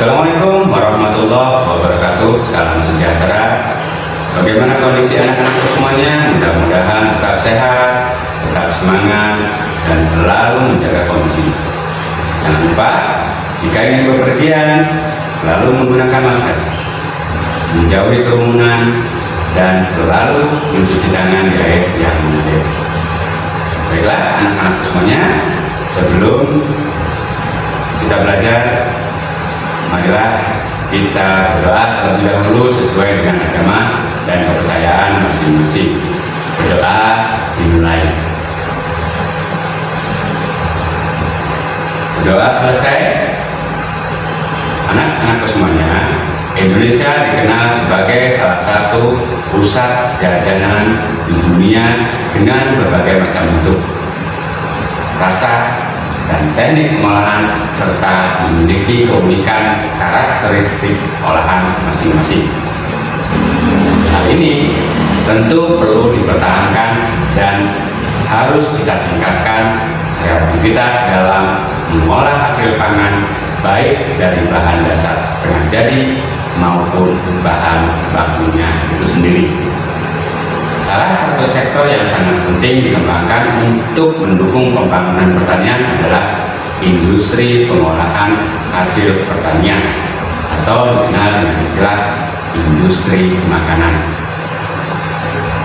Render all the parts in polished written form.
Assalamualaikum warahmatullahi wabarakatuh. Salam sejahtera. Bagaimana kondisi anak-anakku semuanya? Mudah-mudahan tetap sehat, tetap semangat, dan selalu menjaga kondisi. Jangan lupa, jika ingin bepergian, selalu menggunakan masker, menjauhi kerumunan, dan selalu mencuci tangan di air yang mengalir. Baiklah anak-anakku semuanya, sebelum kita belajar, marilah kita berdoa terlebih dahulu sesuai dengan agama dan kepercayaan masing-masing. Berdoa dimulai. Berdoa selesai. Anak-anakku semuanya, Indonesia dikenal sebagai salah satu pusat jajanan di dunia dengan berbagai macam bentuk, rasa, dan teknik pengolahan serta memiliki keunikan karakteristik olahan masing-masing. Hal ini tentu perlu dipertahankan dan harus kita tingkatkan kreativitas dalam mengolah hasil pangan, baik dari bahan dasar setengah jadi maupun bahan bakunya itu sendiri. Salah satu sektor yang sangat penting dikembangkan untuk mendukung pembangunan pertanian adalah industri pengolahan hasil pertanian atau dikenal dengan istilah industri makanan.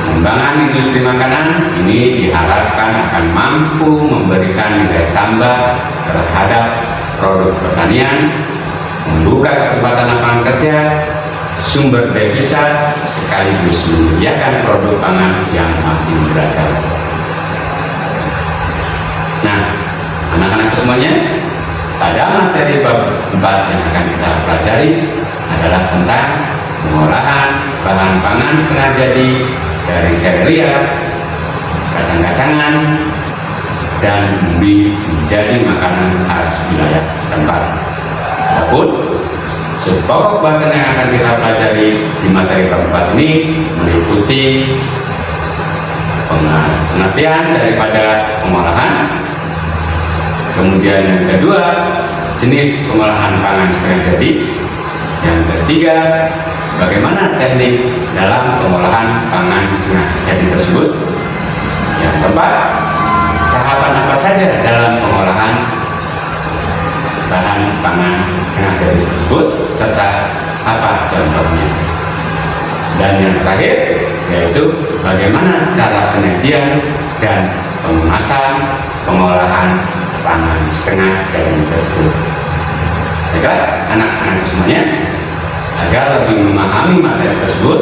Pengembangan industri makanan ini diharapkan akan mampu memberikan nilai tambah terhadap produk pertanian, membuka kesempatan lapangan kerja, sumber devisa, sekaligus menyediakan produk pangan yang makin beragam. Nah, anak-anak semuanya, pada materi bab 4 yang akan kita pelajari adalah tentang pengolahan bahan pangan setengah jadi dari serealia, kacang-kacangan, dan menjadi makanan khas wilayah setempat. Adapun pokok bahasan yang akan kita pelajari di materi keempat ini meliputi pengertian daripada pengolahan, kemudian yang kedua jenis pengolahan pangan setengah jadi, yang ketiga bagaimana teknik dalam pengolahan pangan setengah jadi tersebut, yang keempat tahapan apa saja dalam pengolahan bahan pangan setengah jadi tersebut serta apa contohnya, dan yang terakhir yaitu bagaimana cara penyajian dan pengemasan pengolahan pangan setengah jadi tersebut. Baiklah anak-anak semuanya, agar lebih memahami materi tersebut,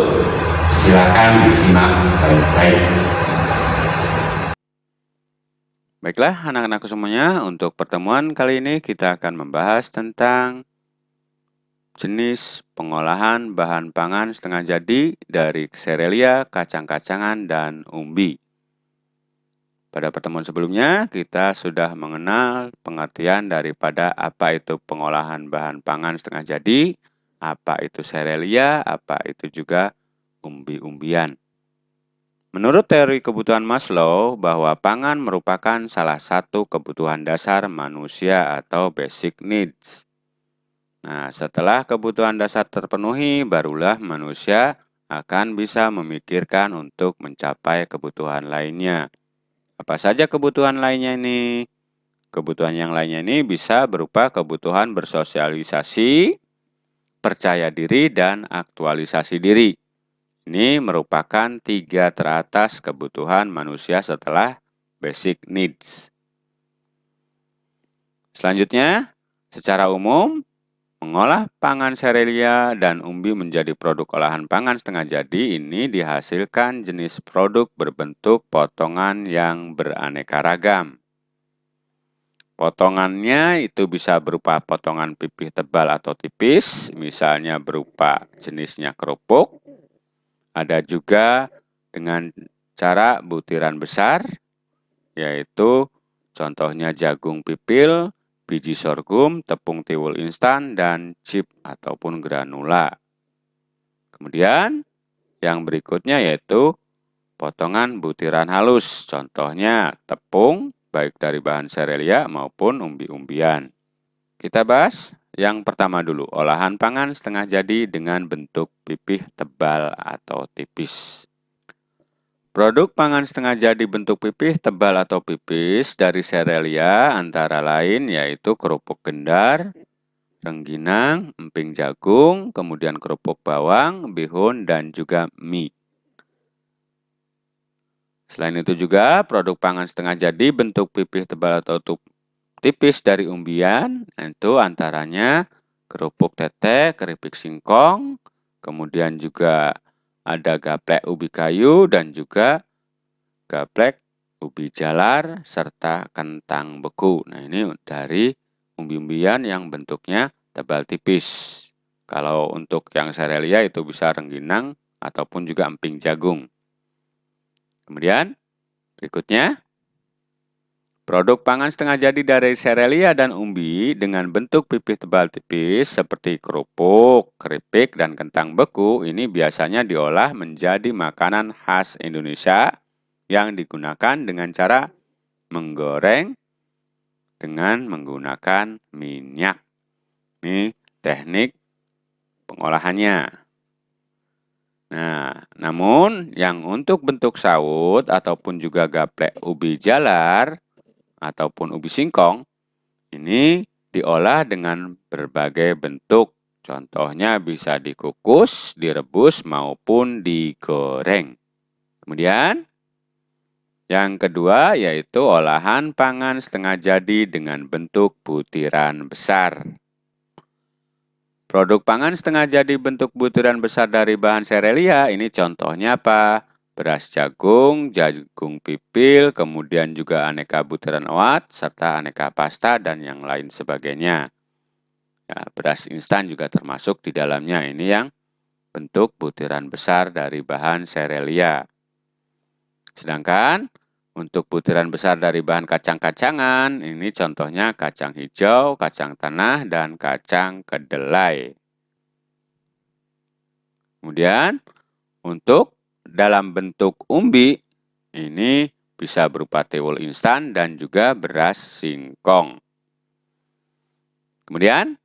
silakan disimak baik-baik. Baiklah anak-anakku semuanya, untuk pertemuan kali ini kita akan membahas tentang jenis pengolahan bahan pangan setengah jadi dari serealia, kacang-kacangan, dan umbi. Pada pertemuan sebelumnya kita sudah mengenal pengertian daripada apa itu pengolahan bahan pangan setengah jadi, apa itu serealia, apa itu juga umbi-umbian. Menurut teori kebutuhan Maslow, bahwa pangan merupakan salah satu kebutuhan dasar manusia atau basic needs. Nah, setelah kebutuhan dasar terpenuhi, barulah manusia akan bisa memikirkan untuk mencapai kebutuhan lainnya. Apa saja kebutuhan lainnya ini? Kebutuhan yang lainnya ini bisa berupa kebutuhan bersosialisasi, percaya diri, dan aktualisasi diri. Ini merupakan 3 teratas kebutuhan manusia setelah basic needs. Selanjutnya, secara umum, mengolah pangan serealia dan umbi menjadi produk olahan pangan setengah jadi ini dihasilkan jenis produk berbentuk potongan yang beraneka ragam. Potongannya itu bisa berupa potongan pipih tebal atau tipis, misalnya berupa jenisnya kerupuk. Ada juga dengan cara butiran besar, yaitu contohnya jagung pipil, biji sorghum, tepung tiwul instan, dan chip ataupun granula. Kemudian yang berikutnya yaitu potongan butiran halus, contohnya tepung, baik dari bahan serealia maupun umbi-umbian. Kita bahas yang pertama dulu, olahan pangan setengah jadi dengan bentuk pipih tebal atau tipis. Produk pangan setengah jadi bentuk pipih tebal atau pipis dari serealia antara lain yaitu kerupuk gendar, rengginang, emping jagung, kemudian kerupuk bawang, bihun, dan juga mie. Selain itu juga produk pangan setengah jadi bentuk pipih tebal atau tipis dari umbian, itu antaranya kerupuk tetek, keripik singkong, kemudian juga ada gaplek ubi kayu dan juga gaplek ubi jalar serta kentang beku. Nah, ini dari umbi-umbian yang bentuknya tebal tipis. Kalau untuk yang serealia itu bisa rengginang ataupun juga emping jagung. Kemudian berikutnya, produk pangan setengah jadi dari serealia dan umbi dengan bentuk pipih tebal tipis seperti kerupuk, keripik, dan kentang beku ini biasanya diolah menjadi makanan khas Indonesia yang digunakan dengan cara menggoreng dengan menggunakan minyak. Ini teknik pengolahannya. Nah, namun yang untuk bentuk saut ataupun juga gaplek ubi jalar ataupun ubi singkong, ini diolah dengan berbagai bentuk. Contohnya bisa dikukus, direbus, maupun digoreng. Kemudian, yang kedua yaitu olahan pangan setengah jadi dengan bentuk butiran besar. Produk pangan setengah jadi bentuk butiran besar dari bahan serealia, ini contohnya apa? Beras jagung, jagung pipil, kemudian juga aneka butiran oat, serta aneka pasta dan yang lain sebagainya. Ya, beras instan juga termasuk di dalamnya. Ini yang bentuk butiran besar dari bahan serealia. Sedangkan untuk butiran besar dari bahan kacang-kacangan, ini contohnya kacang hijau, kacang tanah, dan kacang kedelai. Kemudian untuk dalam bentuk umbi, ini bisa berupa tiwul instan dan juga beras singkong. Kemudian,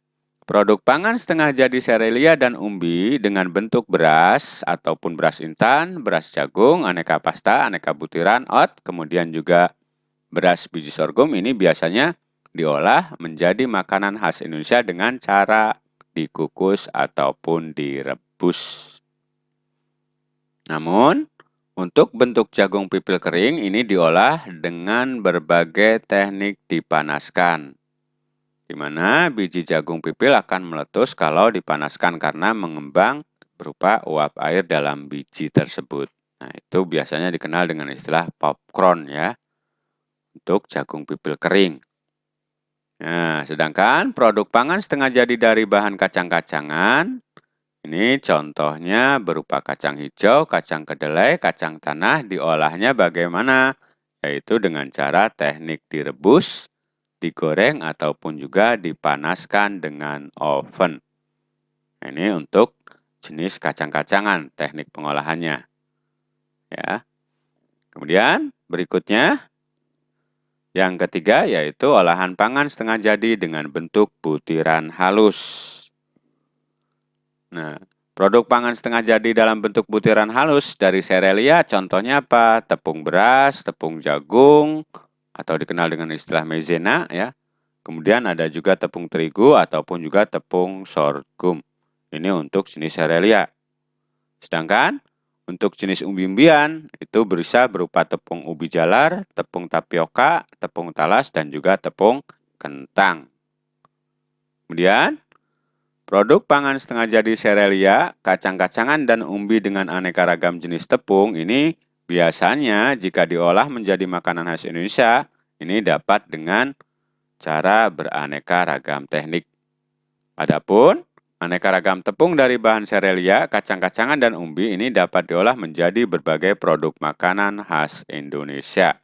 produk pangan setengah jadi serealia dan umbi dengan bentuk beras ataupun beras instan, beras jagung, aneka pasta, aneka butiran, oat, kemudian juga beras biji sorghum ini biasanya diolah menjadi makanan khas Indonesia dengan cara dikukus ataupun direbus. Namun, untuk bentuk jagung pipil kering ini diolah dengan berbagai teknik dipanaskan, di mana biji jagung pipil akan meletus kalau dipanaskan karena mengembang berupa uap air dalam biji tersebut. Nah, itu biasanya dikenal dengan istilah popcorn ya, untuk jagung pipil kering. Nah, sedangkan produk pangan setengah jadi dari bahan kacang-kacangan, ini contohnya berupa kacang hijau, kacang kedelai, kacang tanah, diolahnya bagaimana? Yaitu dengan cara teknik direbus, digoreng, ataupun juga dipanaskan dengan oven. Ini untuk jenis kacang-kacangan, teknik pengolahannya. Ya. Kemudian berikutnya, yang ketiga yaitu olahan pangan setengah jadi dengan bentuk butiran halus. Nah, produk pangan setengah jadi dalam bentuk butiran halus dari serealia contohnya apa? Tepung beras, tepung jagung, atau dikenal dengan istilah maizena ya. Kemudian ada juga tepung terigu ataupun juga tepung sorghum. Ini untuk jenis serealia. Sedangkan untuk jenis umbi-umbian itu bisa berupa tepung ubi jalar, tepung tapioka, tepung talas, dan juga tepung kentang. Kemudian, produk pangan setengah jadi serealia, kacang-kacangan, dan umbi dengan aneka ragam jenis tepung ini biasanya jika diolah menjadi makanan khas Indonesia, ini dapat dengan cara beraneka ragam teknik. Adapun aneka ragam tepung dari bahan serealia, kacang-kacangan, dan umbi ini dapat diolah menjadi berbagai produk makanan khas Indonesia.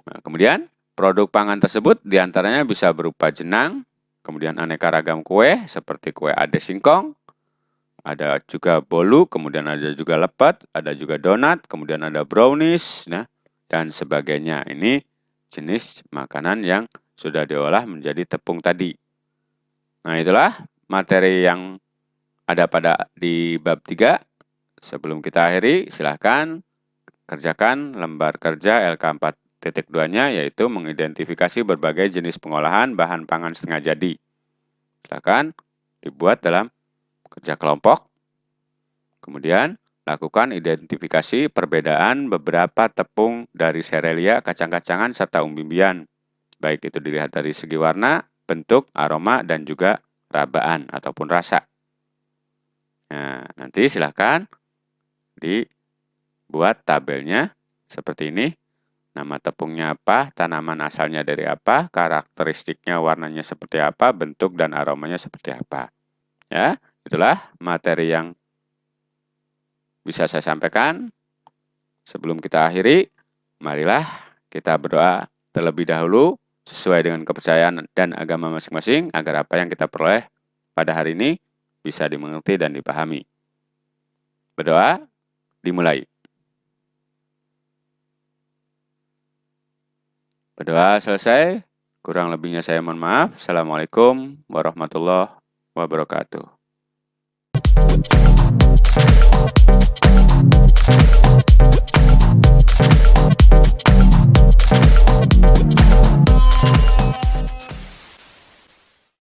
Nah, kemudian produk pangan tersebut diantaranya bisa berupa jenang, kemudian aneka ragam kue seperti kue ade singkong, ada juga bolu, kemudian ada juga lepet, ada juga donat, kemudian ada brownies, nah, dan sebagainya. Ini jenis makanan yang sudah diolah menjadi tepung tadi. Nah, itulah materi yang ada di bab 3. Sebelum kita akhiri, silahkan kerjakan lembar kerja LK 4.2-nya, yaitu mengidentifikasi berbagai jenis pengolahan bahan pangan setengah jadi. Silahkan dibuat dalam kerja kelompok. Kemudian, lakukan identifikasi perbedaan beberapa tepung dari serelia, kacang-kacangan, serta umbi-umbian. Baik itu dilihat dari segi warna, bentuk, aroma, dan juga rabaan ataupun rasa. Nah, nanti silahkan dibuat tabelnya seperti ini. Nama tepungnya apa, tanaman asalnya dari apa, karakteristiknya warnanya seperti apa, bentuk dan aromanya seperti apa. Ya, itulah materi yang bisa saya sampaikan. Sebelum kita akhiri, marilah kita berdoa terlebih dahulu sesuai dengan kepercayaan dan agama masing-masing agar apa yang kita peroleh pada hari ini bisa dimengerti dan dipahami. Berdoa dimulai. Berdoa selesai. Kurang lebihnya saya mohon maaf. Assalamualaikum warahmatullahi wabarakatuh.